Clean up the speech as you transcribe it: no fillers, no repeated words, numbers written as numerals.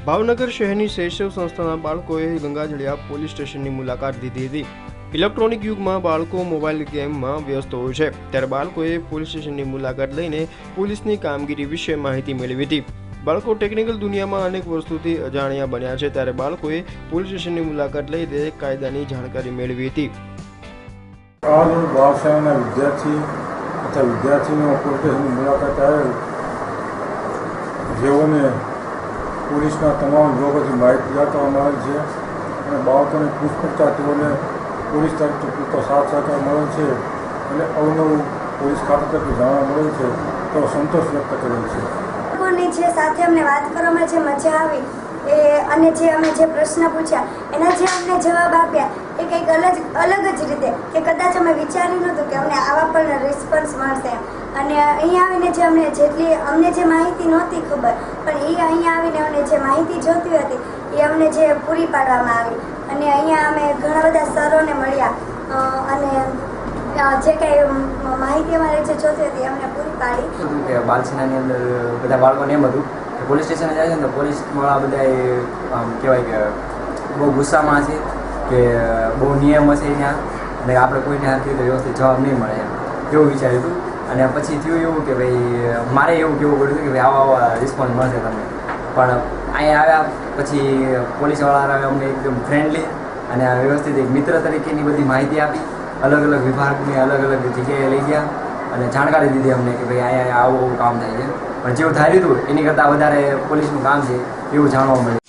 ભાવનગર શહેરની શૈશવ સંસ્થાના બાળકોએ ગંગાજળિયા પોલીસ સ્ટેશનની મુલાકાત લીધી હતી। ઇલેક્ટ્રોનિક યુગમાં બાળકો મોબાઈલ ગેમમાં વ્યસ્ત હોય છે, ત્યારે બાળકોએ પોલીસ સ્ટેશનની મુલાકાત લઈને પોલીસની કામગીરી વિશે માહિતી મેળવી હતી। બાળકો ટેકનિકલ દુનિયામાં અનેક વર્ષોથી અજાણ્યા બન્યા છે, ત્યારે બાળકોએ પોલીસ સ્ટેશનની મુલાકાત લઈને કાયદાની જાણકારી મેળવી હતી। બાળશાળાના વિદ્યાર્થી અથવા વિદ્યાર્થીનો પોલીસ સ્ટેશનની મુલાકાત આવેલ, જેઓને પોલીસના તમામ વિભાગોથી માહિતી આપવામાં આવેલ છે અને બાળકોને પૂછપરછા તેઓને પોલીસ તરફથી પૂરતો સાથ સહકાર મળેલ છે અને અવનવું પોલીસ ખાતા તરફથી જાણવા મળેલ છે, તો સંતોષ વ્યક્ત કરેલ છે। લોકોની જે સાથે અમને વાત કરવામાં જે મજા આવી અને જે અમે જે પ્રશ્ન પૂછ્યા એના જે અમને જવાબ આપ્યા એ કંઈક અલગ જ રીતે કે કદાચ અમે વિચાર્યું નહોતું કે અમને આવા પણ રિસ્પોન્સ મળશે। અને અહીંયા આવીને જે અમને જે માહિતી નહોતી ખબર, પણ એ અહીંયા આવીને અમને જે માહિતી જોઈતી હતી એ અમને જે પૂરી પાડવામાં આવી અને અહીંયા અમે ઘણા બધા સરોને મળ્યા અને જે કંઈ માહિતી અમારે જે જોઈતી હતી અમને પૂરી પાડી। કે બાલસેનાની અંદર બધા બાળકોને એમ હતું કે પોલીસ સ્ટેશને જાય છે ને તો પોલીસવાળા બધા આમ કહેવાય કે બહુ ગુસ્સામાં છે કે બહુ નિયમ હશે ત્યાં અને આપણે કોઈને હાથથી તો વ્યવસ્થિત જવાબ નહીં મળે એવું વિચાર્યું હતું। અને પછી થયું એવું કે ભાઈ મારે એવું કહેવું પડ્યું હતું કે ભાઈ આવા રિસ્પોન્સ મળશે તમને, પણ અહીંયા આવ્યા પછી પોલીસવાળા અમને એકદમ ફ્રેન્ડલી અને વ્યવસ્થિત એક મિત્ર તરીકેની બધી માહિતી આપી, અલગ અલગ વિભાગની અલગ અલગ જગ્યાએ લઈ ગયા અને જાણકારી દીધી અમને કે ભાઈ અહીંયા આવું કામ થાય છે, પણ જેવું ધાર્યું હતું એની કરતાં વધારે પોલીસનું કામ છે એવું જાણવા મળ્યું।